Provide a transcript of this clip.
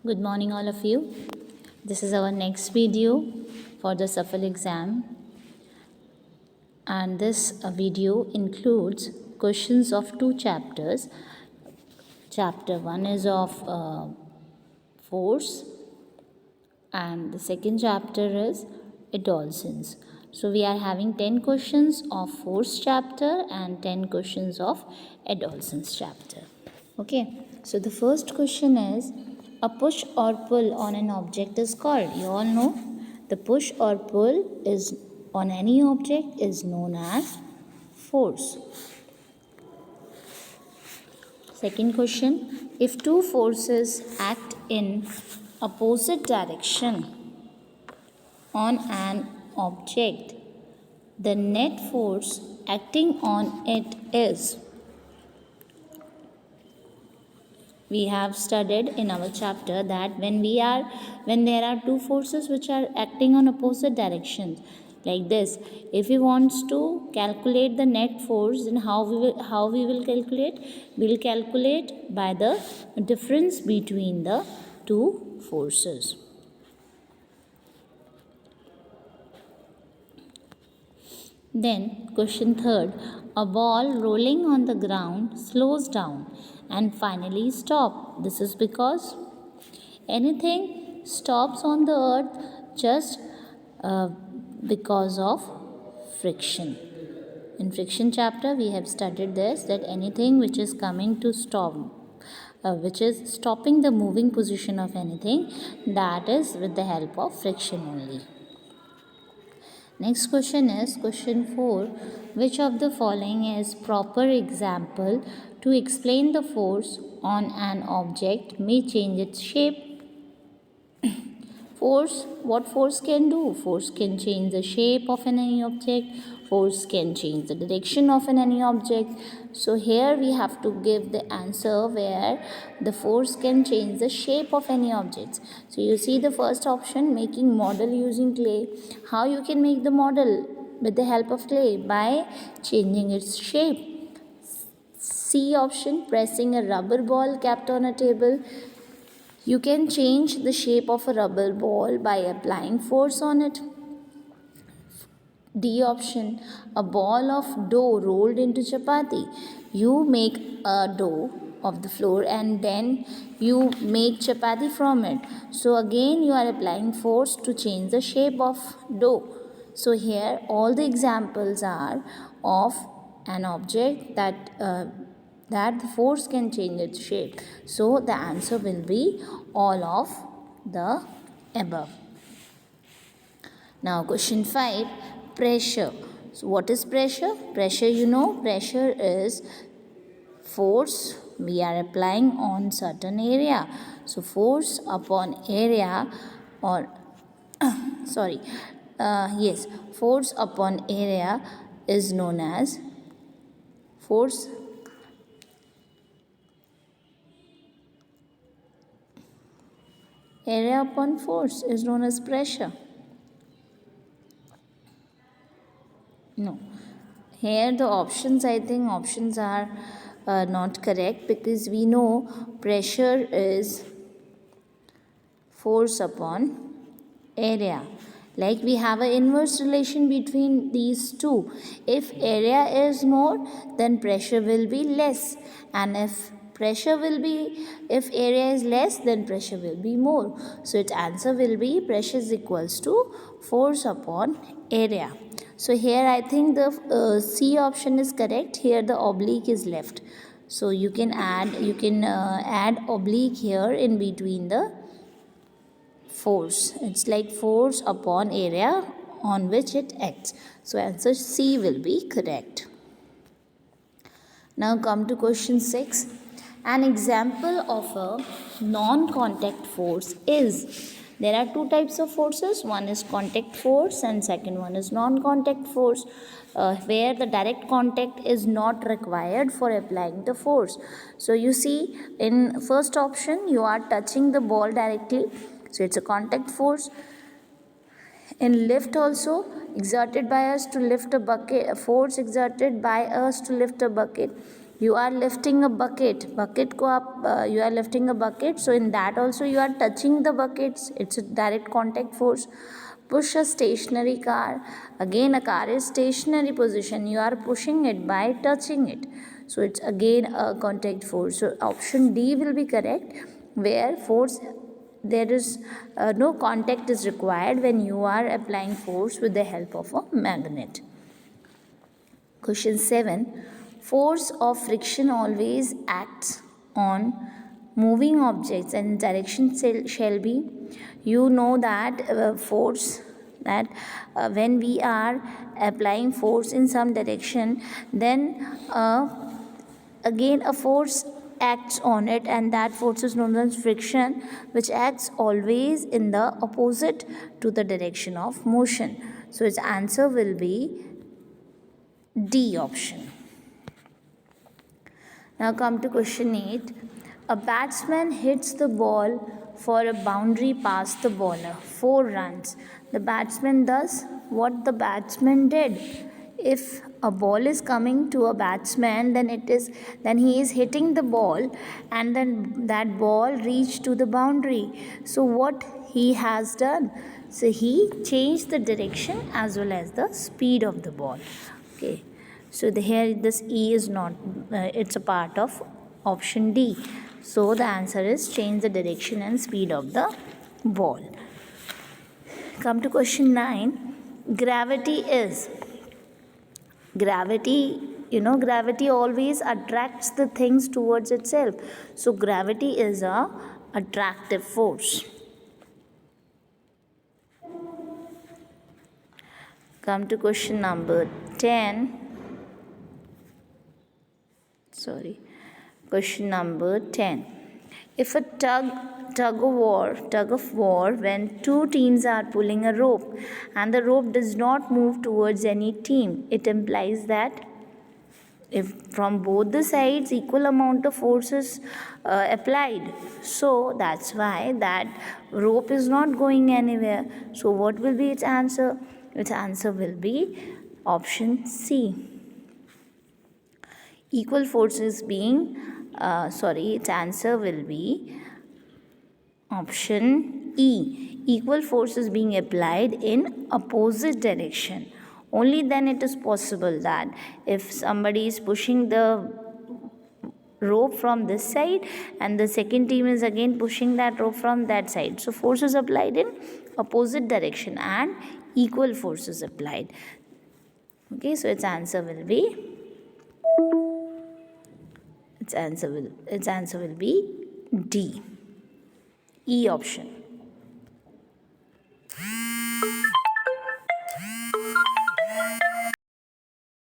Good morning, all of you. This is our next video for the safal exam, and this video includes questions of two chapters. Chapter 1 is of force, and the second chapter is adolescence. So, we are having 10 questions of force chapter and 10 questions of adolescence chapter. Okay, so the first question is, a push or pull on an object is called. You all know the push or pull is on any object is known as force. Second question, if two forces act in opposite direction on an object, the net force acting on it is. We have studied in our chapter that when there are two forces which are acting on opposite directions, like this, if we wants to calculate the net force, then how we will calculate? We will calculate by the difference between the two forces. Then question third, a ball rolling on the ground slows down and finally stop. This is because anything stops on the earth just because of friction. In friction chapter we have studied this, that anything which is coming to stop, which is stopping the moving position of anything, that is with the help of friction only. Next question is question 4. Which of the following is proper example to explain the force on an object may change its shape? Force, what force can do? Force can change the shape of any object. Force can change the direction of any object. So here we have to give the answer where the force can change the shape of any objects. So you see the first option, making model using clay. How you can make the model with the help of clay? By changing its shape. C option, pressing a rubber ball kept on a table. You can change the shape of a rubber ball by applying force on it. D option, a ball of dough rolled into chapati. You make a dough of the flour and then you make chapati from it. So again you are applying force to change the shape of dough. So here all the examples are of an object that the force can change its shape. So the answer will be all of the above. Now question 5, pressure. So what is pressure? Pressure, you know, pressure is force we are applying on certain area. So force upon area, or force upon area is known as force. Area upon force is known as pressure. No. Here the options, I think options are not correct, because we know pressure is force upon area. Like we have an inverse relation between these two. If area is more, then pressure will be less. And if area is less, then pressure will be more. So its answer will be pressure is equals to force upon area. So here I think the C option is correct. Here the oblique is left. So you can add oblique here in between the force. It's like force upon area on which it acts. So answer C will be correct. Now come to question 6. An example of a non-contact force is. There are two types of forces. One is contact force and second one is non-contact force, where the direct contact is not required for applying the force. So you see in first option you are touching the ball directly. So it's a contact force. In lift also, exerted by us to lift a bucket, a force exerted by us to lift a bucket. You are lifting a bucket, को आप you are lifting a bucket, so in that also you are touching the buckets, it's a direct contact force. Push a stationary car, again a car is stationary position, you are pushing it by touching it, so it's again a contact force. So option D will be correct, where force there is no contact is required when you are applying force with the help of a magnet. Question 7. Force of friction always acts on moving objects and direction shall be. You know that force that when we are applying force in some direction, then again a force acts on it, and that force is known as friction, which acts always in the opposite to the direction of motion. So its answer will be D option. Now come to question 8. A batsman hits the ball for a boundary past the bowler, 4 runs. The batsman does what the batsman did. If a ball is coming to a batsman, then he is hitting the ball, and then that ball reached to the boundary. So what he has done? So he changed the direction as well as the speed of the ball. Okay. So here this E is not, it's a part of option D. So the answer is change the direction and speed of the ball. Come to question 9. Gravity is. Gravity always attracts the things towards itself. So gravity is a attractive force. Come to question number 10. Question number 10. If a tug of war, when 2 teams are pulling a rope and the rope does not move towards any team, it implies that if from both the sides equal amount of force is applied, so that's why that rope is not going anywhere. So what will be its answer? Its answer will be option C. Equal forces being, its answer will be option E. Equal forces being applied in opposite direction. Only then it is possible that if somebody is pushing the rope from this side and the second team is again pushing that rope from that side. So forces applied in opposite direction and equal forces applied. Okay, so its answer will be D. E option.